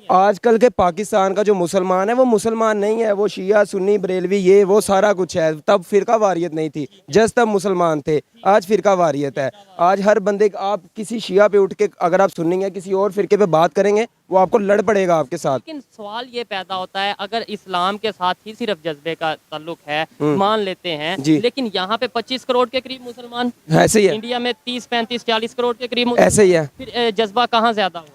आजकल के पाकिस्तान का जो मुसलमान है वो मुसलमान नहीं है, वो शिया सुन्नी बरेलवी ये वो सारा कुछ है। तब फिरका वारियत नहीं थी, जस्ट तब मुसलमान थे, आज फिरका वारियत है। आज हर बंदे आप किसी शिया पे उठ के अगर आप सुन्नी या किसी और फिरके पे बात करेंगे वो आपको लड़ पड़ेगा आपके साथ। लेकिन सवाल ये पैदा होता है, अगर इस्लाम के साथ ही सिर्फ जज्बे का ताल्लुक है, मान लेते हैं, लेकिन यहाँ पे 25 करोड़ के करीब मुसलमान, ऐसे ही है। इंडिया में 30, 35, 40 करोड़ के करीब ऐसे ही है। फिर जज्बा कहाँ ज्यादा हुआ?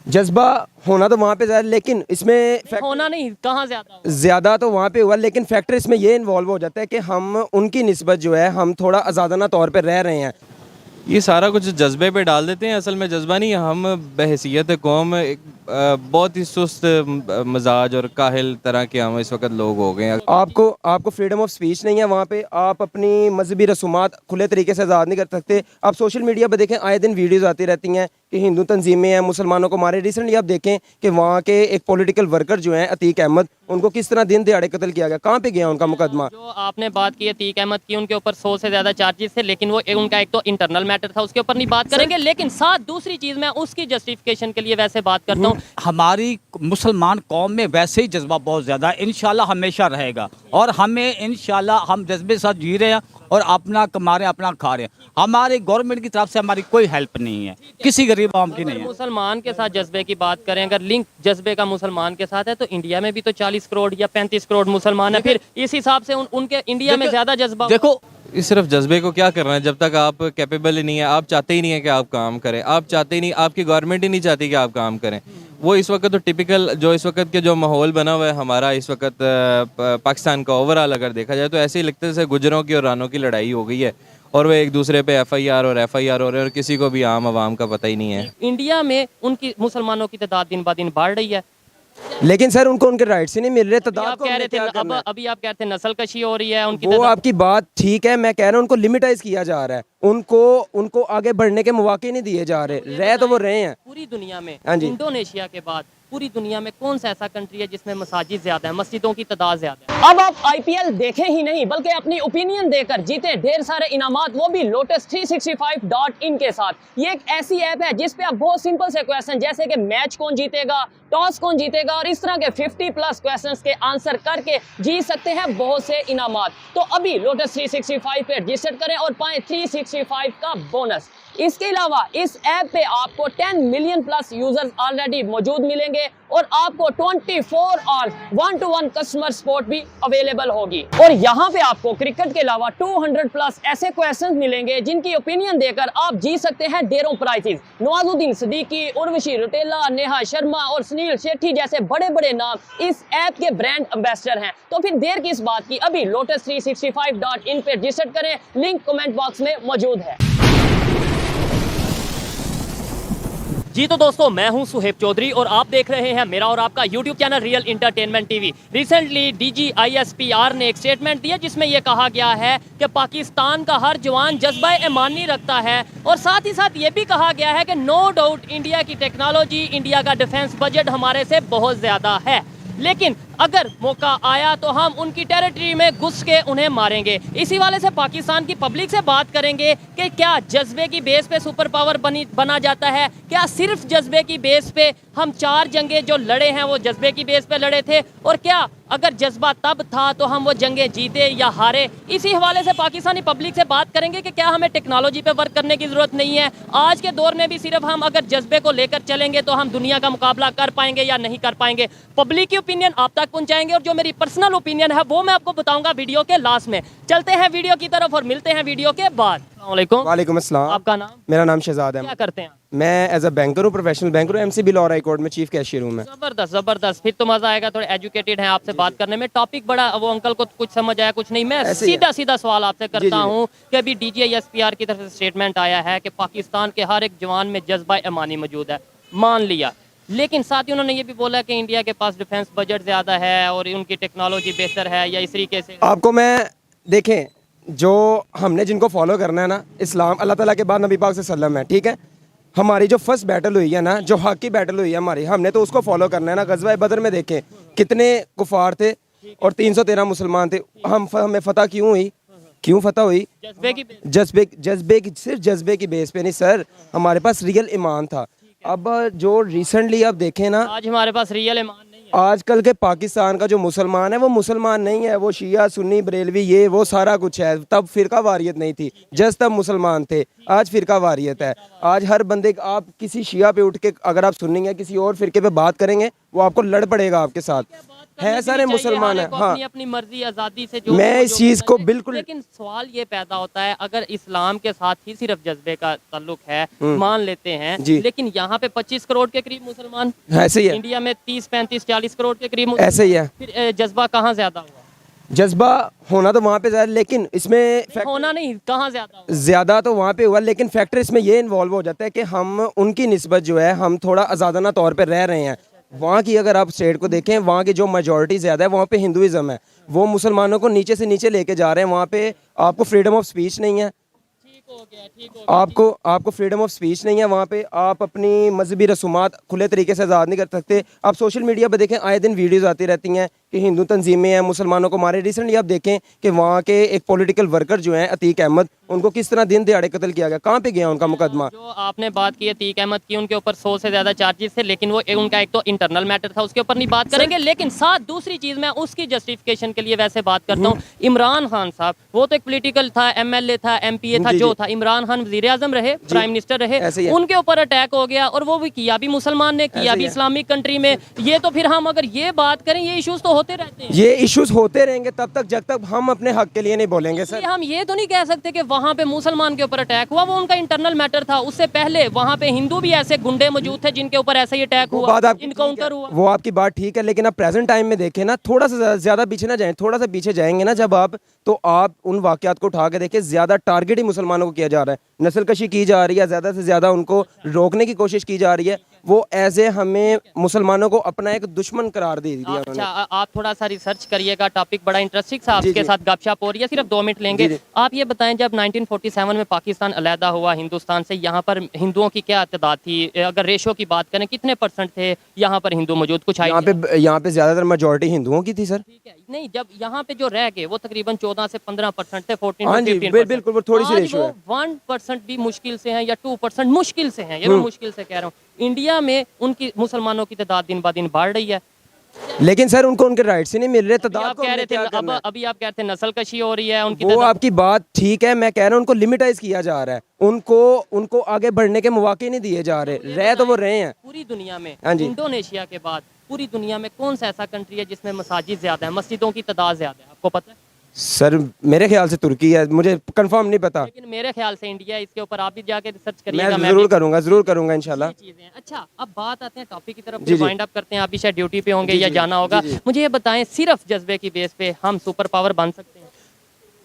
जज्बा होना तो वहाँ पे ज्यादा, लेकिन इसमें होना नहीं, कहाँ ज्यादा हुआ? ज्यादा तो वहाँ पे हुआ, लेकिन फैक्टर इसमें ये इन्वॉल्व हो जाता है कि हम उनकी निस्बत जो है हम थोड़ा आज़ादाना तौर पे रह रहे हैं। ये सारा कुछ जज्बे पे डाल देते हैं, असल में जज्बा नहीं, हम बहैसियत कौम एक बहुत ही सुस्त मजाज और काहिल तरह के हम इस वक्त लोग हो गए हैं। आपको फ्रीडम ऑफ स्पीच नहीं है वहाँ पे, आप अपनी मजहबी रसूमात खुले तरीके से आज़ाद नहीं कर सकते। आप सोशल मीडिया पर देखें, आए दिन वीडियोज़ आती रहती हैं कि हिंदू तंजीमें हैं मुसलमानों को मारे। रिसेंटली आप देखें कि वहाँ के एक पॉलिटिकल वर्कर जो हैं अतीक अहमद, उनको किस तरह दिन दिहाड़े कत्ल किया गया। कहाँ पे गया उनका मुकदमा? जो आपने बात की अतीक अहमद की, उनके ऊपर 100 से ज्यादा चार्जेस थे, लेकिन वो उनका एक तो इंटरनल मैटर था, उसके ऊपर नहीं बात करेंगे। लेकिन साथ दूसरी चीज मैं उसकी जस्टिफिकेशन के लिए वैसे बात करता हूँ। हमारी मुसलमान कौम में वैसे ही जज्बा बहुत ज़्यादा है, इंशाल्लाह हमेशा रहेगा, और हमें इंशाल्लाह हम जज्बे के साथ जी रहे हैं और अपना कमा रहे हैं, अपना खा रहे हैं। हमारे गवर्नमेंट की तरफ से हमारी कोई हेल्प नहीं है, किसी गरीब आवाम की नहीं है। मुसलमान के साथ जज्बे की बात करें, अगर लिंक जज्बे का मुसलमान के साथ है, तो इंडिया में भी तो 40 करोड़ या 35 करोड़ मुसलमान है। फिर इस हिसाब से उनके इंडिया में ज्यादा जज्बा। देखो, इस सिर्फ जज्बे को क्या करना है, जब तक आप कैपेबल ही नहीं है, आप चाहते ही नहीं है कि आप काम करें, आप चाहते ही नहीं, आपकी गवर्नमेंट ही नहीं चाहती कि आप काम करें। वो इस वक्त तो टिपिकल जो इस वक्त के जो माहौल बना हुआ है हमारा इस वक्त पाकिस्तान का ओवरऑल अगर देखा जाए, तो ऐसे ही लगता है जैसे गुजरों की और रानों की लड़ाई हो गई है, और वो एक दूसरे पे FIR और FIR हो रहे हैं, और किसी को भी आम आवाम का पता ही नहीं है। इंडिया में उनकी मुसलमानों की तादाद दिन ब दिन बढ़ रही है, लेकिन सर उनको उनके राइट्स ही नहीं मिल रहे। आप कह रहे थे अभी आप कह रहे थे नस्ल कशी हो रही है उनकी। वो आपकी बात ठीक है, मैं कह रहा हूँ उनको लिमिटाइज किया जा रहा है, उनको आगे बढ़ने के मौके नहीं दिए जा रहे। रह तो वो रहे हैं। पूरी दुनिया में इंडोनेशिया के बाद पूरी दुनिया में कौन सा ऐसा कंट्री है जिसमें मसाजिद ज्यादा है, मस्जिदों की तादाद ज्यादा है? अब आप IPL देखें ही नहीं बल्कि अपनी ओपिनियन देकर जीते ढेर सारे इनामात, वो भी lotus365.in के साथ। ये एक ऐसी ऐप है जिस पे आप बहुत सिंपल से क्वेश्चन जैसे कि मैच कौन जीतेगा, टॉस कौन जीतेगा, और इस तरह के 50+ क्वेश्चंस के आंसर करके जीत सकते हैं बहुत से इनामात। तो अभी lotus365 पे रजिस्टर करें और पाएं 365 का बोनस। इसके अलावा इस ऐप पे आपको 10 मिलियन प्लस यूजर्स ऑलरेडी मौजूद मिलेंगे, और आपको 24 आवर्स 1-to-1 कस्टमर सपोर्ट भी अवेलेबल होगी। और यहाँ पे आपको क्रिकेट के अलावा 200+ ऐसे क्वेश्चंस मिलेंगे जिनकी ओपिनियन देकर आप जीत सकते हैं ढेरों प्राइजेस। नवाजुद्दीन सिद्दीकी, उर्वशी रौतेला, नेहा शर्मा और सुनील शेट्टी जैसे बड़े बड़े नाम इस ऐप के ब्रांड एम्बेसडर हैं। तो फिर देर किस बात की, अभी lotus365.in पे रजिस्टर करें, लिंक कमेंट बॉक्स में मौजूद है। जी तो दोस्तों, मैं हूं सुहेब चौधरी और आप देख रहे हैं मेरा और आपका YouTube channel real entertainment TV। Recently DG ISPR ने एक स्टेटमेंट दिया जिसमें यह कहा गया है कि पाकिस्तान का हर जवान जज्बा-ए-ईमानी रखता है, और साथ ही साथ ये भी कहा गया है कि नो डाउट इंडिया की टेक्नोलॉजी, इंडिया का डिफेंस बजट हमारे से बहुत ज़्यादा है, लेकिन अगर मौका आया तो हम उनकी टेरिटरी में घुस के उन्हें मारेंगे। इसी वाले से पाकिस्तान की पब्लिक से बात करेंगे कि क्या जज्बे की बेस पे सुपर पावर बना जाता है? क्या सिर्फ जज्बे की बेस पे हम 4 जंगें जो लड़े हैं वो जज्बे की बेस पे लड़े थे, और क्या अगर जज्बा तब था तो हम वो जंगें जीते या हारे? इसी हवाले से पाकिस्तानी पब्लिक से बात करेंगे कि क्या हमें टेक्नोलॉजी पे वर्क करने की ज़रूरत नहीं है? आज के दौर में भी सिर्फ हम अगर जज्बे को लेकर चलेंगे तो हम दुनिया का मुकाबला कर पाएंगे या नहीं कर पाएंगे? पब्लिक की ओपिनियन आप तक पहुंचाएंगे, और जो मेरी पर्सनल ओपिनियन है वो मैं आपको बताऊंगा वीडियो के लास्ट में। चलते हैं वीडियो की तरफ और मिलते हैं वीडियो के बाद। वालेकुम अस्सलाम। आपका नाम? मेरा नाम शहजाद है। क्या करते हैं? मैं एज अ बैंकर हूँ, प्रोफेशनल बैंकर हूँ, MCB लॉ हाई कोर्ट में चीफ कैशियर हूँ मैं। जबरदस्त जबरदस्त, फिर तो मजा आएगा। थोड़े एजुकेटेड हैं आपसे बात करने में। टॉपिक बड़ा, वो अंकल को कुछ समझ आया कुछ नहीं। मैं सीधा सवाल आपसे करता हूँ कि अभी DG ISPR की तरफ से स्टेटमेंट आया है कि पाकिस्तान के हर एक जवान में जज्बा-ए-ईमानी मौजूद है, मान लिया, लेकिन साथ ही उन्होंने ये भी बोला कि इंडिया के पास डिफेंस बजट ज़्यादा है और उनकी टेक्नोलॉजी बेहतर है, या इस तरीके से। आपको मैं देखें, जो हमने जिनको फॉलो करना है ना, इस्लाम अल्लाह ताला के बाद नबी पाक सल्लम है, ठीक है। हमारी जो फर्स्ट बैटल हुई है ना, जो हक की बैटल हुई है हमारी, हमने तो उसको फॉलो करना है ना। गज़वा बदर में देखें कितने कुफार थे और 313 मुसलमान थे। हमें फतह क्यों हुई? क्यों फतह हुई? जज्बे की सिर्फ जज्बे की बेस पे नहीं सर, हमारे पास रियल ईमान था। अब जो रिसेंटली आप देखें ना, आज हमारे पास रियल ईमान नहीं है। आजकल के पाकिस्तान का जो मुसलमान है वो मुसलमान नहीं है, वो शिया सुन्नी बरेलवी ये वो सारा कुछ है। तब फिरका वारियत नहीं थी, जस्ट तब मुसलमान थे, आज फिरका वारियत है। आज हर बंदे आप किसी शिया पे उठ के अगर आप सुन्नी या किसी और फिरके पे बात करेंगे वो आपको लड़ पड़ेगा आपके साथ। है सारे मुसलमान है, हाँ, अपनी अपनी मर्जी आज़ादी से जो मैं इस जो चीज़ को करें। बिल्कुल, लेकिन सवाल ये पैदा होता है, अगर इस्लाम के साथ ही सिर्फ जज्बे का ताल्लुक है, मान लेते हैं, जी। लेकिन यहाँ पे 25 करोड़ के करीब मुसलमान, ऐसे ही है, इंडिया में 30 35 40 करोड़ के करीब ऐसे ही है। फिर जज्बा कहाँ ज्यादा हुआ? जज्बा होना तो वहाँ पे ज़्यादा, लेकिन इसमें होना नहीं, कहाँ ज्यादा हुआ? ज़्यादा तो वहाँ पे हुआ, लेकिन फैक्टर इसमें ये इन्वॉल्व हो जाता है कि हम उनकी निस्बत जो है हम थोड़ा आज़ादाना तौर पे रह रहे हैं। वहाँ की अगर आप स्टेट को देखें, वहाँ की जो मेजॉरिटी ज़्यादा है वहाँ पे हिंदुइज्म है, वो मुसलमानों को नीचे से नीचे लेके जा रहे हैं। वहाँ पे आपको फ्रीडम ऑफ स्पीच नहीं है, ठीक हो गया, ठीक हो गया। आपको फ्रीडम ऑफ स्पीच नहीं है वहाँ पे, आप अपनी मजहबी रसूमात खुले तरीके से आज़ाद नहीं कर सकते। आप सोशल मीडिया पर देखें, आए दिन वीडियोज़ आती रहती हैं कि हिंदू तंजीमें हैं मुसलमानों को मारे। रिसेंटली आप देखें कि वहाँ के एक पॉलिटिकल वर्कर जो हैं अतीक अहमद, उनको किस तरह दिन दिहाड़े कत्ल किया गया, कहाँ पे गया उनका मुकदमा। जो आपने बात की अतीक अहमद की, उनके ऊपर 100 से ज्यादा चार्जेस थे, लेकिन वो उनका एक तो इंटरनल मैटर था, उसके ऊपर नहीं बात करेंगे। लेकिन साथ दूसरी चीज मैं उसकी जस्टिफिकेशन के लिए वैसे बात करता हूँ, इमरान खान साहब, वो तो एक पॉलिटिकल था, MLA था, MPA था, जी, जो जी। था। इमरान खान वजीर आजम रहे, प्राइम मिनिस्टर रहे, ऐसे ही है। उनके ऊपर अटैक हो गया, और वो भी किया भी मुसलमान ने, किया ऐसे ही भी है। इस्लामिक कंट्री में। ये तो फिर हम अगर ये बात करें, ये इश्यूज तो होते रहते हैं। ये इश्यूज होते रहेंगे तब तक जब तक हम अपने हक के लिए नहीं बोलेंगे सर। इसलिए हम ये तो नहीं कह सकते कि वहाँ पे मुसलमान के ऊपर अटैक हुआ, वो उनका इंटरनल मैटर था। उससे पहले वहाँ पे हिंदू भी ऐसे गुंडे मौजूद थे जिनके ऊपर ऐसा ही अटैक वो हुआ, बात आपकी इनकाउंटर हुआ। वो आपकी बात ठीक है, लेकिन अब प्रेजेंट टाइम में देखें ना, थोड़ा सा ज़्यादा पीछे ना जाएं, थोड़ा सा पीछे जाएंगे ना जब आप, तो आप उन वाक़यात को उठा के देखें, ज़्यादा टारगेट ही मुसलमानों को किया जा रहा है, नस्लकशी की जा रही है, ज़्यादा से ज़्यादा उनको रोकने की कोशिश की जा रही है। वो एज ए हमें मुसलमानों को अपना एक दुश्मन करार दे दिया उन्होंने। अच्छा, आप थोड़ा सा रिसर्च करिएगा, टॉपिक बड़ा इंटरेस्टिंग था, आपके साथ गपशप हो रही है, सिर्फ 2 मिनट लेंगे। आप ये बताएं, जब 1947 में पाकिस्तान अलहदा हुआ हिंदुस्तान से, यहाँ पर हिंदुओं की क्या तादाद थी? अगर रेशो की बात करें, कितने % थे यहाँ पर हिंदू मौजूद? कुछ यहाँ पे ज़्यादातर मेजॉरिटी हिंदुओं की थी सर। ठीक है, नहीं, जब यहाँ पे जो रह गए वो तकरीबन 14 से 15% थे, 14 हाँ to जी, 15%। बिल्कुल, वो थोड़ी सी आज रेशो वो है। 1% भी मुश्किल से हैं, या 2% मुश्किल से हैं, ये मैं मुश्किल से कह रहा हूँ। इंडिया में उनकी मुसलमानों की तादाद दिन ब दिन बढ़ रही है। लेकिन सर उनको उनके राइट्स ही नहीं मिल रहे, अभी तादाद आप को कह हमने रहे थे, क्या करना है? अभी आप कह रहे थे नस्ल कशी हो रही है उनकी वो तादाद। आपकी बात ठीक है, मैं कह रहा हूँ उनको लिमिटाइज किया जा रहा है, उनको आगे बढ़ने के मौके नहीं दिए जा रहे, रह तो वो रहे हैं। पूरी दुनिया में, हाँ जी। इंडोनेशिया के बाद पूरी दुनिया में कौन सा ऐसा कंट्री है जिसमें मसाजिद ज्यादा है, मस्जिदों की तादाद ज्यादा है? आपको पता है? सर मेरे ख्याल से तुर्की है, मुझे कंफर्म नहीं पता, लेकिन मेरे ख्याल से इंडिया है। इसके ऊपर आप भी जाके रिसर्च करिएगा। मैं जरूर करूंगा इंशाल्लाह। चीजें हैं। अच्छा, अब बात आते हैं टॉपिक की तरफ, जी, जी। वाइंड अप करते हैं। आप भी शायद ड्यूटी पे होंगे या जाना होगा। मुझे ये बताएं, सिर्फ जज्बे की बेस पे हम सुपर पावर बन सकते हैं?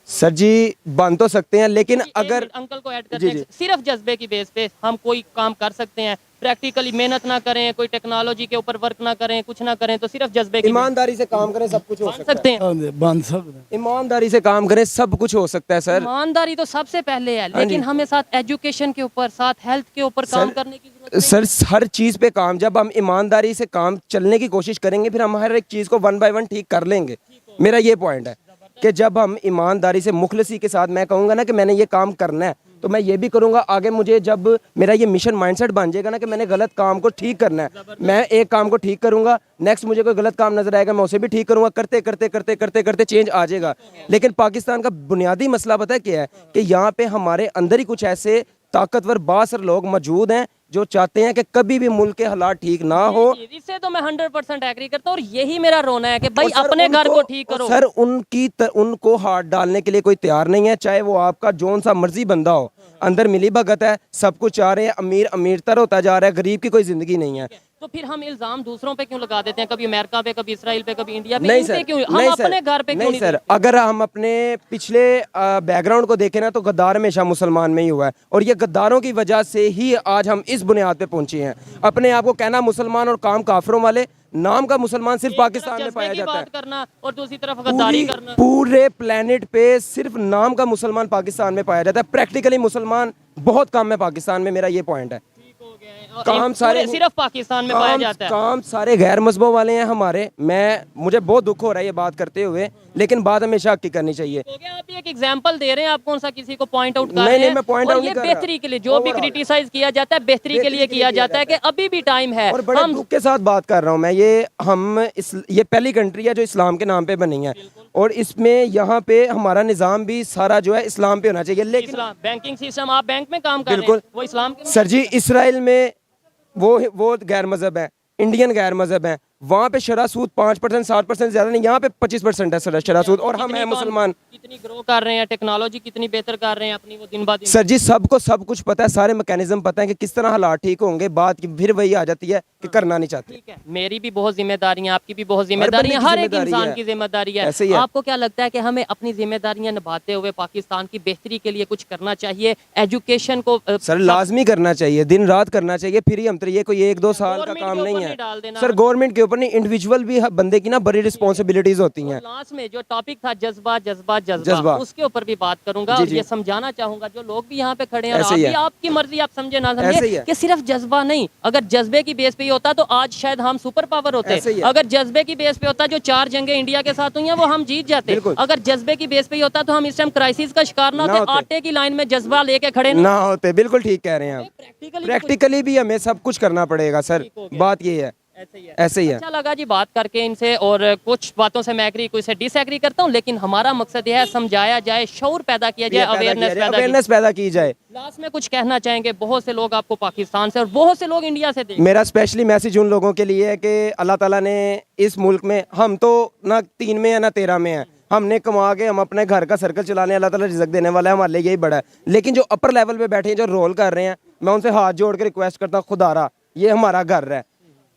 सर जी बन तो सकते हैं, लेकिन अगर अंकल को ऐड करते हैं, सिर्फ जज्बे की बेस पे हम कोई काम कर सकते हैं? प्रैक्टिकली मेहनत ना करें, कोई टेक्नोलॉजी के ऊपर वर्क ना करें, कुछ ना करें, तो सिर्फ जज्बे की ईमानदारी से काम करें सब कुछ हो सकता सकते हैं? हाँ, बन सकते हैं। ईमानदारी से काम करें सब कुछ हो सकता है सर। ईमानदारी तो सबसे पहले है, लेकिन हमें साथ एजुकेशन के ऊपर, साथ हेल्थ के ऊपर काम करने की जरूरत है। सर हर चीज़ पे काम, जब हम ईमानदारी से काम चलने की कोशिश करेंगे फिर हम हर एक चीज़ को 1 by 1 ठीक कर लेंगे। मेरा ये पॉइंट है कि जब हम ईमानदारी से मुखलसी के साथ, मैं कहूँगा ना कि मैंने ये काम करना है तो मैं ये भी करूँगा आगे। मुझे जब मेरा ये मिशन माइंडसेट बन जाएगा ना कि मैंने गलत काम को ठीक करना है, मैं एक काम को ठीक करूँगा, नेक्स्ट मुझे कोई गलत काम नजर आएगा मैं उसे भी ठीक करूँगा, करते करते करते करते करते चेंज आ जाएगा। लेकिन पाकिस्तान का बुनियादी मसला पता है क्या है कि यहाँ पे हमारे अंदर ही कुछ ऐसे ताकतवर बासर लोग मौजूद हैं जो चाहते हैं कि कभी भी मुल्क के हालात ठीक ना हो। इससे तो मैं 100% एग्री करता हूँ, और यही मेरा रोना है कि भाई और सर अपने घर उनको- को ठीक करो। सर उनको हाथ डालने के लिए कोई तैयार नहीं है, चाहे वो आपका जोन सा मर्जी बंदा हो। अंदर मिली भगत है, सब कुछ चाह रहे हैं, अमीर अमीरतर होता जा रहा है, गरीब की कोई जिंदगी नहीं है। तो फिर हम इल्जाम दूसरों पे क्यों लगा देते हैं, कभी अमेरिका पे, कभी इसराइल पे, कभी इंडिया पे? नहीं इन पे सर, क्यों? हम नहीं सर, अपने घर पे क्यों नहीं सर, देखते? अगर हम अपने पिछले बैकग्राउंड को देखें ना तो गद्दार हमेशा मुसलमान में ही हुआ है, और ये गद्दारों की वजह से ही आज हम इस बुनियाद पे पहुंचे हैं। अपने आप को कहना मुसलमान और काम काफिरों वाले, नाम का मुसलमान सिर्फ पाकिस्तान में जज्बे पाया की जाता है। बात करना और दूसरी तरफ गद्दारी करना। पूरे प्लेनेट पे सिर्फ नाम का मुसलमान पाकिस्तान में पाया जाता है, प्रैक्टिकली मुसलमान बहुत कम है पाकिस्तान में। मेरा ये पॉइंट है। ठीक हो गया है। काम सारे सिर्फ पाकिस्तान में पाया जाता है। काम सारे गैर मजहबों वाले हैं हमारे। मुझे बहुत दुख हो रहा है ये बात करते हुए, लेकिन बात हमेशा हक की करनी चाहिए। हो गया, आप एक एग्जांपल दे रहे हैं, आप कौन सा किसी को पॉइंट आउट कर नहीं, रहे हैं। नहीं, मैं point और out ये नहीं कर रहा। बेहतरी के लिए जो भी Overall। क्रिटिसाइज किया जाता है बेहतरी के लिए किया जाता है कि अभी भी टाइम है। और बड़े दुख के साथ बात कर रहा हूँ मैं, ये पहली कंट्री है जो इस्लाम के नाम पे बनी है, और इसमें यहाँ पे हमारा निज़ाम भी सारा जो है इस्लाम पे होना चाहिए। लेकिन इस्लाम बैंकिंग सिस्टम, आप बैंक में काम कर रहे हैं, बिल्कुल। वो इस्लाम के सर जी, इसराइल में वो गैर मजहब है, इंडियन गैर मजहब है, वहाँ पे शरह सूद 5% 7% ज्यादा नहीं, यहाँ पे 25% है शरह सूद, और हम हैं मुसलमान। कितनी ग्रो कर रहे हैं, टेक्नोलॉजी कितनी बेहतर कर रहे हैं अपनी, वो दिन ब दिन। सर जी, सबको सब कुछ पता है, सारे मैकेनिज्म पता है कि किस तरह हालात ठीक होंगे। बात फिर वही आ जाती है कि करना नहीं चाहते। ठीक है, मेरी भी बहुत जिम्मेदारियां, आपकी भी बहुत जिम्मेदारियां, हर एक इंसान की जिम्मेदारी है। ऐसे ही है। आपको क्या लगता है कि हमें अपनी जिम्मेदारियां निभाते हुए पाकिस्तान की बेहतरी के लिए कुछ करना चाहिए? एजुकेशन को सर लाजमी करना चाहिए, दिन रात करना चाहिए, फिर ही हम तो ये कोई 1-2 साल का Government काम के नहीं ऊपर है नहीं डाल देना। सर। गवर्नमेंट के ऊपर नहीं, इंडिविजुअल भी बंदे की ना बड़ी रिस्पॉन्सिबिलिटीज होती हैं। लास्ट में जो टॉपिक था जज्बा जज्बा जज्बा, जज्बा। उसके ऊपर भी बात करूंगा जी, और जी। ये समझाना चाहूंगा जो लोग भी यहाँ पे खड़े हैं, और ऐसे आप ही भी, है। आपकी मर्जी, आप समझे ना ऐसे ही समझे है। कि सिर्फ जज्बा नहीं, अगर जज्बे की बेस पे ही होता तो आज शायद हम सुपर पावर होते। ऐसे ही है। अगर जज्बे की बेस पे होता, जो 4 जंगें इंडिया के साथ हुई हैं वो हम जीत जाते। बिल्कुल। अगर जज्बे की बेस पे ही होता तो हम इस टाइम क्राइसिस का शिकार ना ना होते, होते। आटे की लाइन में जज्बा लेके खड़े ना होते, बिल्कुल ठीक कह रहे हैं आप। प्रैक्टिकली भी हमें सब कुछ करना पड़ेगा सर, ठीक हो गया। बात ये है। ऐसे ही है। अच्छा लगा जी बात करके इनसे, और कुछ बातों से मैं एग्री, कुछ से डिसएग्री करता हूँ, लेकिन हमारा मकसद यह है समझाया जाए, शऊर पैदा किया जाए, अवेयरनेस पैदा की जाए। लास्ट में कुछ कहना चाहेंगे? बहुत से लोग आपको पाकिस्तान से और बहुत से लोग इंडिया से देख। मेरा स्पेशली मैसेज उन लोगों के लिए है कि अल्लाह ताला ने इस मुल्क में, हम तो ना 3 में है ना 13 में है, हमने कमा के हम अपने घर का सर्कल चलाने, अल्लाह ताला रिज़्क देने वाला है, हमारे लिए यही बड़ा है। लेकिन जो अपर लेवल पे बैठे हैं, जो रोल कर रहे हैं, मैं उनसे हाथ जोड़ के रिक्वेस्ट करता हूँ, खुदारा ये हमारा घर है,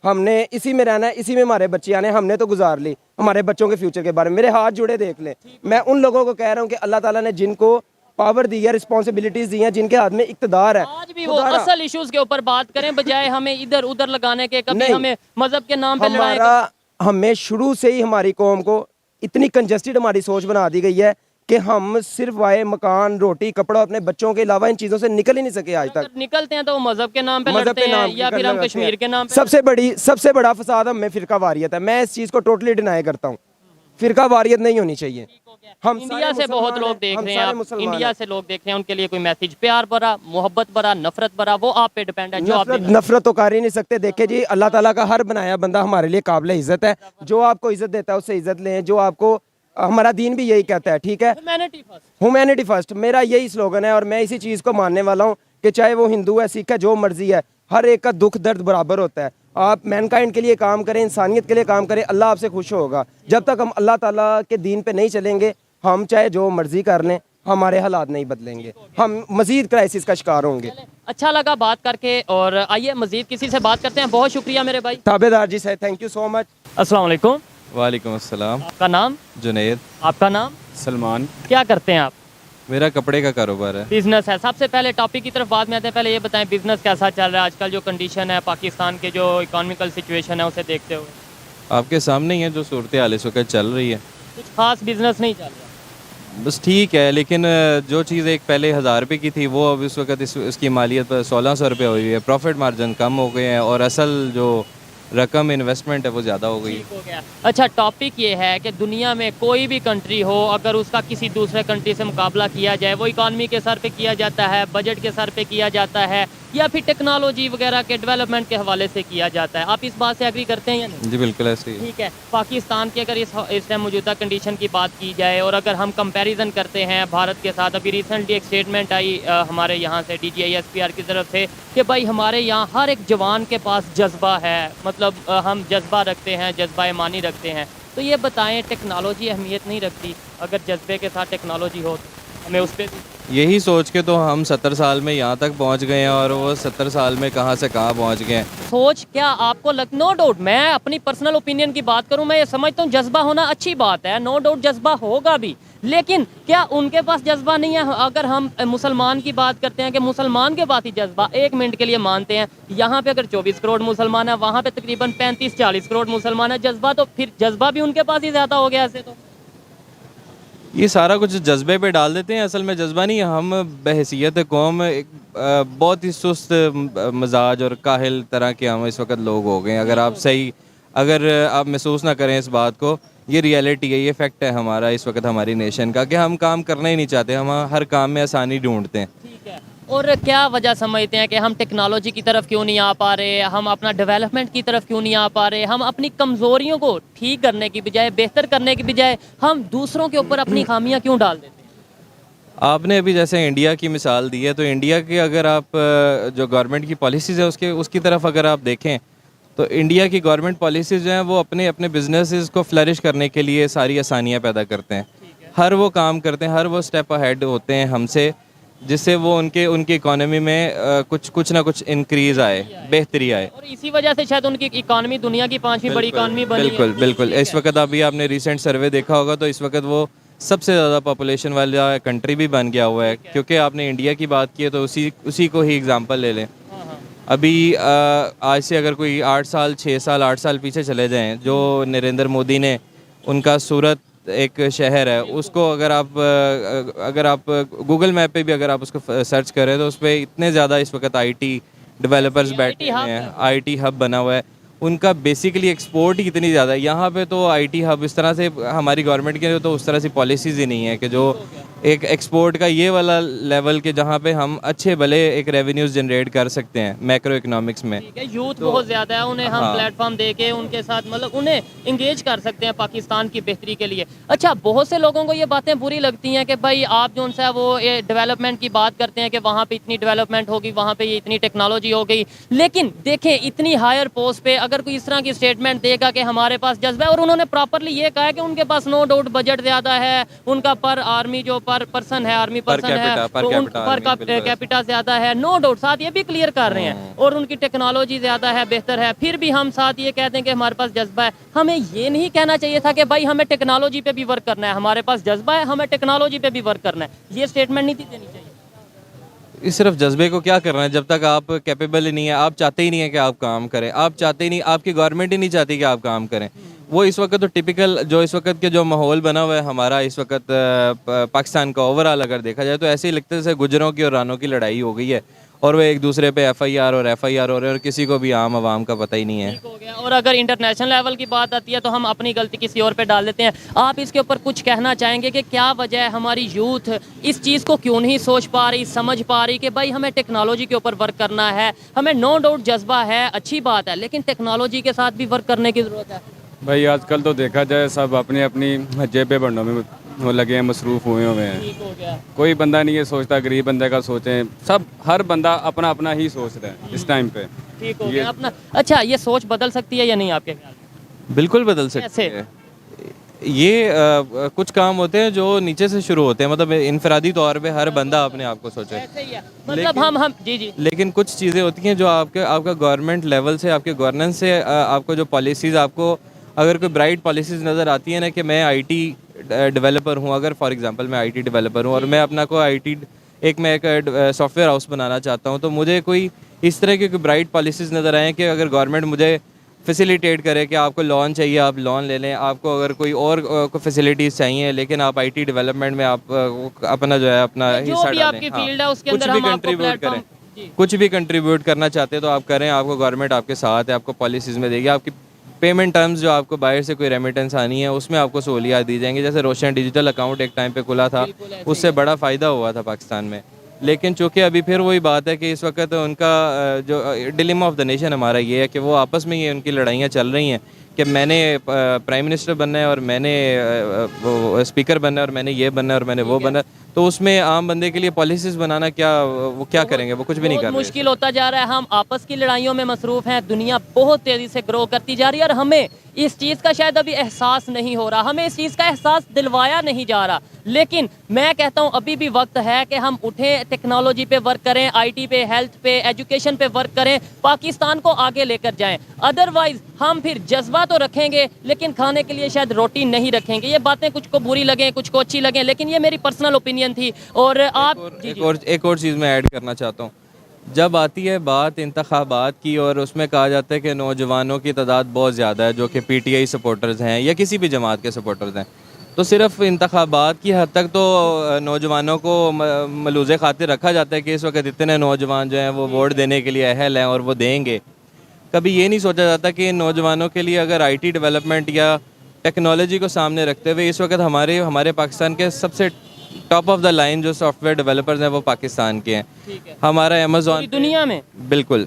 हमने इसी में रहना है, इसी में हमारे बच्चे आने, हमने तो गुजार ली, हमारे बच्चों के फ्यूचर के बारे में मेरे हाथ जुड़े देख लें। मैं उन लोगों को कह रहा हूँ कि अल्लाह ताला ने जिनको पावर दी है, रिस्पॉन्सिबिलिटीज दी हैं, जिनके हाथ में इक्तदार है, आज भी वो असल इश्यूज के ऊपर बात करें, बजाय हमें इधर उधर लगाने के। कभी हमें मजहब के नाम पे लड़ाई हमें शुरू से ही हमारी कौम को इतनी कंजस्टेड हमारी सोच बना दी गई है कि हम सिर्फ आए मकान, रोटी, कपड़ा, अपने बच्चों के अलावा इन चीज़ों से निकल ही नहीं सके आज तक। अगर निकलते हैं तो वो मजहब के नाम पे लड़ते हैं, या फिर हम कश्मीर के नाम पे। सबसे बड़ा फसाद हम में फिरका वारियत है। मैं इस चीज़ को टोटली डिनाई करता हूँ, फिरका वारियत नहीं होनी चाहिए। हम इंडिया से बहुत लोग देख रहे हैं, आप इंडिया से लोग देख रहे हैं, उनके लिए कोई मैसेज, प्यार भरा, मोहब्बत भरा, नफरत भरा, वो आप पे डिपेंड है। जो आप नफरत तो कर ही नहीं सकते। देखे जी, अल्लाह ताला का हर बनाया बंदा हमारे लिए काबिल इज्जत है। जो आपको इज्जत देता है उससे इज्जत लें, जो आपको, हमारा दीन भी यही कहता है, ठीक है, ह्यूमैनिटी फर्स्ट, मेरा यही स्लोगन है, और मैं इसी चीज़ को मानने वाला हूँ कि चाहे वो हिंदू है, सिख है, जो मर्जी है, हर एक का दुख दर्द बराबर होता है। आप मैनकाइंड के लिए काम करें, इंसानियत के लिए काम करें, अल्लाह आपसे खुश होगा। जब तक हम अल्लाह ताला के दीन पे नहीं चलेंगे, हम चाहे जो मर्जी कर लें, हमारे हालात नहीं बदलेंगे, हम मजीद क्राइसिस का शिकार होंगे। अच्छा लगा बात करके, और आइए मजीद किसी से बात करते हैं। बहुत शुक्रिया मेरे भाई। ताबेदार जी से थैंक यू सो मच। अस्सलाम वालेकुम। वालेकुम अस्सलाम। आपका नाम? जुनैद। आपका नाम? सलमान। क्या करते हैं आप? मेरा कपड़े का कारोबार है। बिजनेस है। सबसे पहले टॉपिक की तरफ बाद में आते हैं, पहले ये बताएं बिजनेस कैसा चल रहा है आजकल, जो कंडीशन है पाकिस्तान के, जो इकोनॉमिकल सिचुएशन है उसे देखते हुए। आपके सामने ही है जो सूरत हाल इस वक्त चल रही है। कुछ खास बिजनेस नहीं चल रहा? बस ठीक है, लेकिन जो चीज़ एक पहले 1000 रुपये की थी वो अब इस वक्त इसकी मालियत पर 1600 रुपये हुई है। प्रॉफिट मार्जिन कम हो गए हैं और असल जो रकम इन्वेस्टमेंट है वो ज़्यादा हो गई। ठीक हो गया। अच्छा, टॉपिक ये है कि दुनिया में कोई भी कंट्री हो, अगर उसका किसी दूसरे कंट्री से मुकाबला किया जाए, वो इकॉनमी के सर पे किया जाता है, बजट के सर पे किया जाता है, या फिर टेक्नोलॉजी वगैरह के डेवलपमेंट के हवाले से किया जाता है। आप इस बात से एग्री करते हैं या नहीं? जी बिल्कुल ऐसे ही। ठीक है। पाकिस्तान की अगर इस टाइम मौजूदा कंडीशन की बात की जाए, और अगर हम कंपैरिजन करते हैं भारत के साथ, अभी रिसेंटली एक स्टेटमेंट आई हमारे यहाँ से DGISPR की तरफ से कि भाई हमारे यहाँ हर एक जवान के पास जज्बा है, मतलब हम जज्बा रखते हैं, जज्बा ईमानी रखते हैं। तो ये बताएं, टेक्नोलॉजी अहमियत नहीं रखती? अगर जज्बे के साथ टेक्नोलॉजी हो तो हमें उस पर यही सोच के तो हम 70 साल में यहाँ तक पहुँच गए हैं, और वो 70 साल में कहाँ से कहाँ पहुँच गए हैं। सोच क्या आपको नो डाउट, मैं अपनी पर्सनल ओपिनियन की बात करूं, मैं ये समझता हूं जज्बा होना अच्छी बात है, नो डाउट जज्बा होगा भी, लेकिन क्या उनके पास जज्बा नहीं है? अगर हम मुसलमान की बात करते हैं कि मुसलमान के पास ही जज्बा, 1 मिनट के लिए मानते हैं यहाँ पे अगर 24 करोड़ मुसलमान है, वहाँ पे तकरीबन 35-40 करोड़ मुसलमान है, जज्बा तो फिर जज्बा भी उनके पास ही ज़्यादा हो गया ऐसे तो। ये सारा कुछ जज्बे पे डाल देते हैं। असल में जज्बा नहीं, हम बहैसियत कौम एक बहुत ही सुस्त मजाज और काहिल तरह के हम इस वक्त लोग हो गए हैं। अगर आप महसूस ना करें इस बात को, ये रियलिटी है, ये फैक्ट है हमारा इस वक्त हमारी नेशन का, कि हम काम करना ही नहीं चाहते, हम हर काम में आसानी ढूंढते हैं। ठीक है। और क्या वजह समझते हैं कि हम टेक्नोलॉजी की तरफ क्यों नहीं आ पा रहे, हम अपना डेवलपमेंट की तरफ क्यों नहीं आ पा रहे, हम अपनी कमज़ोरियों को ठीक करने की बजाय, बेहतर करने की बजाय हम दूसरों के ऊपर अपनी खामियां क्यों डाल देते हैं? आपने अभी जैसे इंडिया की मिसाल दी है, तो इंडिया के अगर आप जो गवर्नमेंट की पॉलिसीज़ है उसकी तरफ अगर आप देखें, तो इंडिया की गवर्नमेंट पॉलिसीज़ जो हैं वो अपने अपने बिजनेसेस को फ्लरिश करने के लिए सारी आसानियाँ पैदा करते हैं। हर वो काम करते हैं, हर वो स्टेप अहेड होते हैं हमसे, जिससे वो उनकी इकोनॉमी में कुछ ना कुछ इंक्रीज़ आए, बेहतरी आए। और इसी वजह से शायद उनकी इकॉनमी दुनिया की 5वीं बड़ी इकॉनमी बनी है। बिल्कुल। इस वक्त अभी आपने रिसेंट सर्वे देखा होगा, तो इस वक्त वो सबसे ज़्यादा पॉपुलेशन वाला कंट्री भी बन गया हुआ है। क्योंकि आपने इंडिया की बात की है, तो उसी को ही एग्जांपल ले लें। अभी आज से अगर कोई 8 साल 6 साल 8 साल पीछे चले जाएं, जो नरेंद्र मोदी ने उनका सूरत एक शहर है, उसको अगर आप गूगल मैप पे भी अगर आप उसको सर्च करें, तो उस पर इतने ज़्यादा इस वक्त आईटी डेवलपर्स बैठे हुए हैं, आईटी हब बना हुआ है। उनका बेसिकली एक्सपोर्ट ही इतनी ज़्यादा है। यहाँ पे तो आईटी हब इस तरह से हमारी गवर्नमेंट के तो उस तरह से पॉलिसीज़ ही नहीं है कि जो एक एक्सपोर्ट का ये वाला लेवल के जहाँ पे हम अच्छे भले एक रेवेन्यूज़ जनरेट कर सकते हैं मैक्रो इकोनॉमिक्स में। यूथ बहुत ज़्यादा है, उन्हें हम प्लेटफॉर्म दे के उनके साथ मतलब उन्हें इंगेज कर सकते हैं पाकिस्तान की बेहतरी के लिए। अच्छा, बहुत से लोगों को ये बातें बुरी लगती हैं कि भाई आप जो सा वो ये डेवलपमेंट की बात करते हैं कि वहाँ पे इतनी डेवलपमेंट होगी, वहाँ पे ये इतनी टेक्नोलॉजी हो गई, लेकिन देखें इतनी हायर पोस्ट पे अगर कोई इस तरह की स्टेटमेंट देगा कि हमारे पास जज्बा है, और उन्होंने प्रॉपरली ये कहा है कि उनके पास नो डाउट बजट ज़्यादा है, उनका पर आर्मी जो पर पर्सन है, आर्मी पर्सन है, पर कैपिटा ज़्यादा है, नो डाउट, साथ ये भी क्लियर कर रहे हैं, और उनकी टेक्नोलॉजी ज़्यादा है, बेहतर है, फिर भी हम साथ ये कहते हैं कि हमारे पास जज्बा है। हमें ये नहीं कहना चाहिए था कि भाई हमें टेक्नोलॉजी पे भी वर्क करना है, हमारे पास जज्बा है, हमें टेक्नोलॉजी पे भी वर्क करना है। ये स्टेटमेंट नहीं देनी चाहिए। इस सिर्फ जज्बे को क्या करना है, जब तक आप कैपेबल ही नहीं है, आप चाहते ही नहीं है कि आप काम करें, आप चाहते ही नहीं, आपकी गवर्नमेंट ही नहीं चाहती कि आप काम करें। वो इस वक्त तो टिपिकल जो इस वक्त के जो माहौल बना हुआ है हमारा इस वक्त पाकिस्तान का ओवरऑल अगर देखा जाए, तो ऐसे ही लगता है जैसे गुजरों की और रानों की लड़ाई हो गई है, और वो एक दूसरे पे FIR हो रहे हैं, और किसी को भी आम आवाम का पता ही नहीं है। ठीक हो गया। और अगर इंटरनेशनल लेवल की बात आती है तो हम अपनी गलती किसी और पे डाल देते हैं। आप इसके ऊपर कुछ कहना चाहेंगे कि क्या वजह है हमारी यूथ इस चीज़ को क्यों नहीं सोच पा रही, समझ पा रही कि भाई हमें टेक्नोलॉजी के ऊपर वर्क करना है, हमें नो डाउट जज्बा है, अच्छी बात है, लेकिन टेक्नोलॉजी के साथ भी वर्क करने की ज़रूरत है। भाई आजकल तो देखा जाए सब अपनी अपनी जेबें बढ़ने में वो लगे हैं, मसरूफ़ हुए हैं। ठीक हो गया। कोई बंदा नहीं ये सोचता गरीब बंदे का सोचें, सब हर बंदा अपना अपना ही सोच रहा है इस टाइम पे। ठीक हो गया अपना। अच्छा, ये सोच बदल सकती है या नहीं आपके ख्याल में? बिल्कुल बदल सकती है। ये कुछ काम होते हैं जो नीचे से शुरू होते हैं, मतलब इनफरादी तौर पे हर बंदा अपने आप को सोचे। ऐसे ही है। मतलब हम जी लेकिन कुछ चीज़ें होती हैं जो आपका गवर्नमेंट लेवल से, आपके गवर्नेंस से, आपको जो पॉलिसीज़, आपको अगर कोई ब्राइट पॉलिसीज़ नज़र आती है ना कि मैं IT डेवलपर हूँ, अगर फॉर एग्जांपल मैं IT डेवलपर हूँ और मैं अपना को मैं एक सॉफ्टवेयर हाउस बनाना चाहता हूँ, तो मुझे कोई इस तरह की कोई ब्राइट पॉलिसीज़ नज़र आएँ कि अगर गवर्नमेंट मुझे फैसिलिटेट करे कि आपको लोन चाहिए आप लोन ले लें, आपको अगर कोई और फैसिलिटीज़ चाहिए लेकिन आप IT डेवलपमेंट में आप अपना जो है अपना हिस्सा डालें, आपकी फील्ड है उसके अंदर हम आपको प्लेटफॉर्म कुछ भी कंट्रीब्यूट करना चाहते हैं तो आप करें, आपको गवर्नमेंट आपके साथ है, आपको पॉलिसीज़ में देगी, आपकी पेमेंट टर्म्स जो आपको बाहर से कोई रेमिटेंस आनी है उसमें आपको सहूलियात दी जाएंगी। जैसे रोशन डिजिटल अकाउंट एक टाइम पे खुला था, उससे बड़ा फ़ायदा हुआ था पाकिस्तान में, लेकिन चूँकि अभी फिर वही बात है कि इस वक्त उनका जो डिलेमा ऑफ द नेशन हमारा ये है कि वो आपस में ये उनकी लड़ाइयाँ चल रही हैं कि मैंने प्राइम मिनिस्टर बनना है और मैंने स्पीकर बनना है और मैंने ये बनना है और मैंने वो बनना है, तो उसमें आम बंदे के लिए पॉलिसीज़ बनाना वो क्या करेंगे, वो कुछ भी नहीं कर रहे। मुश्किल होता जा रहा है, हम आपस की लड़ाइयों में मसरूफ़ हैं, दुनिया बहुत तेज़ी से ग्रो करती जा रही है और हमें इस चीज़ का शायद अभी एहसास नहीं हो रहा, हमें इस चीज़ का एहसास दिलवाया नहीं जा रहा। लेकिन मैं कहता हूँ अभी भी वक्त है कि हम उठें, टेक्नोलॉजी पे वर्क करें, IT पे, हेल्थ पे, एजुकेशन पे वर्क करें, पाकिस्तान को आगे लेकर जाएं। अदरवाइज हम फिर जज्बा तो रखेंगे लेकिन खाने के लिए शायद रोटी नहीं रखेंगे। ये बातें कुछ को बुरी लगें, कुछ को अच्छी लगें, लेकिन ये मेरी पर्सनल ओपिनियन थी। और आप एक और चीज़ मैं ऐड करना चाहता हूँ, जब आती है बात इंतखाबात की और उसमें कहा जाता है कि नौजवानों की तादाद बहुत ज़्यादा है जो कि PTI सपोर्टर्स हैं या किसी भी जमात के सपोर्टर्स हैं, तो सिर्फ इंतखाबात की हद तक तो नौजवानों को मलूज़े खातिर रखा जाता है कि इस वक्त इतने नौजवान जो हैं वो वोट देने के लिए अहल हैं और वो देंगे। कभी ये नहीं सोचा जाता कि इन नौजवानों के लिए अगर आईटी डेवलपमेंट या टेक्नोलॉजी को सामने रखते हुए इस वक्त हमारे पाकिस्तान के सबसे टॉप ऑफ द लाइन जो सॉफ्टवेयर डेवलपर्स हैं वो पाकिस्तान के हैं। हमारा अमेज़ॉन पूरी दुनिया में बिल्कुल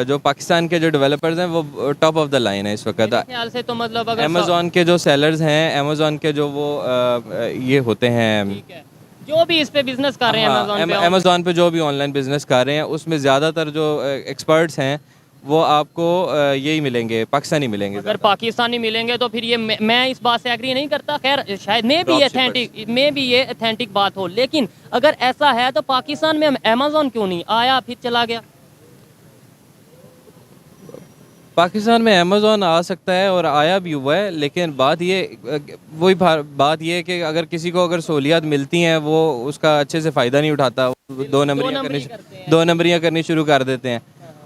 जो पाकिस्तान के जो डेवलपर्स हैं वो टॉप ऑफ द लाइन है इस वक्त। ख्याल से तो मतलब अगर अमेज़ॉन के जो सेलर्स हैं, अमेज़ॉन के जो वो ये होते हैं, जो भी इस पे बिजनेस कर रहे हैं Amazon पे, अमेज़ॉन पे जो भी ऑनलाइन बिजनेस कर रहे हैं उसमें ज़्यादातर जो एक्सपर्ट्स हैं वो आपको यही मिलेंगे, पाकिस्तानी मिलेंगे। अगर पाकिस्तानी मिलेंगे तो फिर ये मैं इस बात से एग्री नहीं करता। खैर शायद में भी ये ऑथेंटिक बात हो, लेकिन अगर ऐसा है तो पाकिस्तान में अमेज़ॉन क्यों नहीं आया फिर चला गया? पाकिस्तान में अमेज़ॉन आ सकता है और आया भी हुआ है, लेकिन बात ये है कि अगर किसी को अगर सहूलियात मिलती हैं वो उसका अच्छे से फ़ायदा नहीं उठाता, दो नंबरियाँ करनी शुरू कर देते हैं।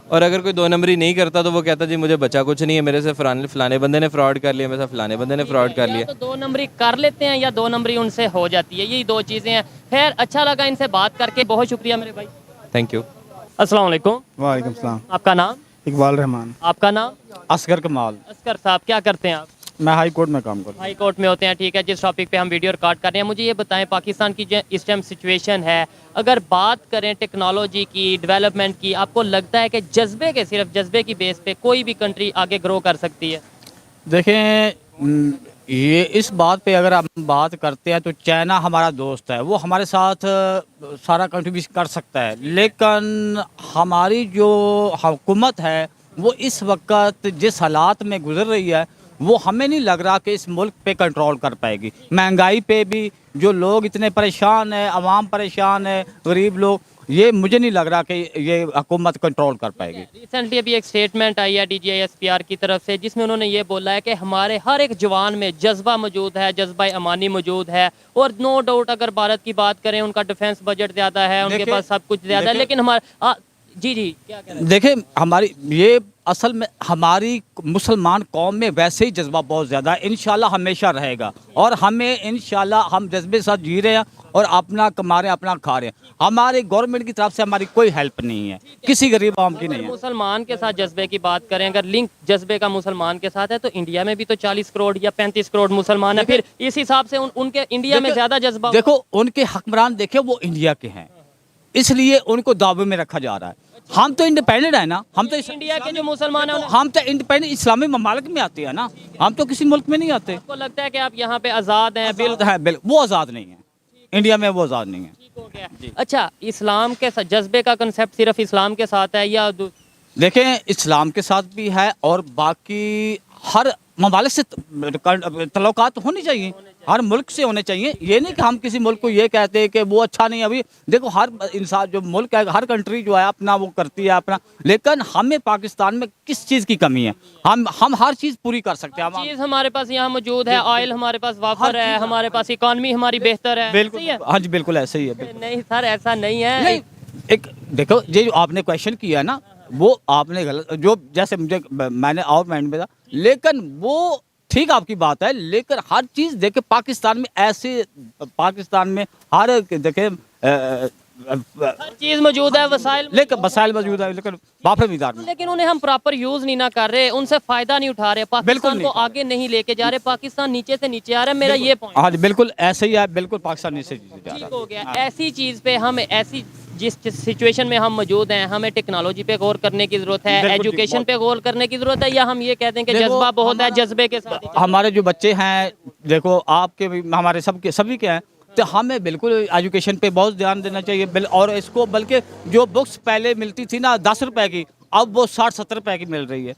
और अगर कोई 2 नंबरी नहीं करता तो वो कहता जी मुझे बचा कुछ नहीं है, मेरे से फलाने बंदे ने फ्रॉड कर लिया, मेरे से फलाने बंदे ने फ्रॉड कर लिया। तो 2 नंबरी कर लेते हैं या 2 नंबरी उनसे हो जाती है, यही 2 चीज़ें हैं। खैर अच्छा लगा इनसे बात करके, बहुत शुक्रिया मेरे भाई। Thank you. अस्सलाम वालेकुम। वालेकुम सलाम। आपका नाम? इकबाल रहमान। आपका नाम? असगर कमाल। असगर साहब, क्या करते हैं आप? मैं हाई कोर्ट में काम करता हूँ। हाई कोर्ट में होते हैं, ठीक है। जिस टॉपिक पे हम वीडियो रिकॉर्ड कर रहे हैं, मुझे ये बताएं पाकिस्तान की जो इस टाइम सिचुएशन है, अगर बात करें टेक्नोलॉजी की, डेवलपमेंट की, आपको लगता है कि सिर्फ जज्बे की बेस पे कोई भी कंट्री आगे ग्रो कर सकती है? देखें ये इस बात पे अगर हम बात करते हैं तो चाइना हमारा दोस्त है, वो हमारे साथ सारा कंट्रीब्यूशन कर सकता है, लेकिन हमारी जो हुकूमत है वो इस वक्त जिस हालात में गुजर रही है वो हमें नहीं लग रहा कि इस मुल्क पे कंट्रोल कर पाएगी। महंगाई पे भी जो लोग इतने परेशान हैं, आवाम परेशान है, गरीब लोग, ये मुझे नहीं लग रहा कि ये हुकूमत कंट्रोल कर पाएगी। रिसेंटली अभी एक स्टेटमेंट आई है DGISPR की तरफ से, जिसमें उन्होंने ये बोला है कि हमारे हर एक जवान में जज्बा मौजूद है, जज्बा अमानी मौजूद है। और नो डाउट अगर भारत की बात करें, उनका डिफेंस बजट ज़्यादा है, उनके पास सब कुछ ज़्यादा है, लेकिन हमारा जी क्या कह रहे हैं? देखिए हमारी ये असल में हमारी मुसलमान कौम में वैसे ही जज्बा बहुत ज़्यादा है, इंशाल्लाह हमेशा रहेगा। और हमें इंशाल्लाह हम जज्बे के साथ जी रहे हैं और अपना कमा रहे हैं, अपना खा रहे हैं। हमारे गवर्नमेंट की तरफ से हमारी कोई हेल्प नहीं है, किसी गरीब आवाम की नहीं है। मुसलमान के साथ जज्बे की बात करें, अगर लिंक जज्बे का मुसलमान के साथ है तो इंडिया में भी तो 40 करोड़ या 35 करोड़ मुसलमान है, फिर इस हिसाब से उनके इंडिया में ज़्यादा जज्बा। देखो उनके हकमरान देखे वो इंडिया के हैं, इसलिए उनको दावे में रखा जा रहा है। हम तो इंडिपेंडेंट है ना, हम तो इंडिया के जो मुसलमान हैं हम तो इंडिपेंडेंट इस्लामी ममालिक में आते हैं ना, हम तो किसी मुल्क में नहीं आते। आपको लगता है कि आप यहाँ पे आज़ाद हैं? बिल वो आज़ाद नहीं है, इंडिया में वो आज़ाद नहीं है। ठीक हो गया। अच्छा, इस्लाम के साथ जज्बे का कंसेप्ट सिर्फ इस्लाम के साथ है या देखें इस्लाम के साथ भी है और बाकी हर ममालिक से तल्लुकात होनी चाहिए, हर मुल्क से होने चाहिए। ये नहीं कि हम किसी मुल्क को ये कहते हैं कि वो अच्छा नहीं है। अभी देखो हर इंसान जो मुल्क है, हर कंट्री जो है अपना वो करती है अपना, लेकिन हमें पाकिस्तान में किस चीज़ की कमी है? हम हर चीज़ पूरी कर सकते हैं। चीज़ हमारे पास यहाँ मौजूद है, ऑयल हमारे पास वाफर है, हमारे पास इकॉनमी हमारी बेहतर है। बिल्कुल, हाँ जी बिल्कुल ऐसे ही है। नहीं सर, ऐसा नहीं है। एक देखो ये जो आपने क्वेश्चन किया ना वो आपने गलत, जो जैसे मैंने और माइंड में था, लेकिन वो ठीक आपकी बात है, लेकिन हर चीज़ देखे पाकिस्तान में ऐसे, पाकिस्तान में हर देखे हर चीज़ मौजूद है, वसाइल, लेकिन वसाइल मौजूद है, लेकिन वापस भी में, लेकिन उन्हें हम प्रॉपर यूज नहीं ना कर रहे, उनसे फायदा नहीं उठा रहे, पाकिस्तान को आगे नहीं लेके जा रहे, पाकिस्तान नीचे से नीचे आ रहा है। मेरा ये पॉइंट। हाँ जी बिल्कुल ऐसे ही है, बिल्कुल पाकिस्तान नीचे जा रहा है। ठीक हो गया। ऐसी चीज़ पे हम ऐसी जिस सिचुएशन में हम मौजूद हैं, हमें टेक्नोलॉजी पे गौर करने की जरूरत है, एजुकेशन पे गौर करने की जरूरत है, या हम ये कहते हैं कि जज्बा बहुत है, जज्बे के साथ हमारे जो बच्चे हैं, देखो आपके भी हमारे सबके सभी के हैं, तो हमें बिल्कुल एजुकेशन पे बहुत ध्यान देना चाहिए। और इसको बल्कि जो बुक्स पहले मिलती थी ना 10 रुपए की, अब वो 60-70 रुपए की मिल रही है।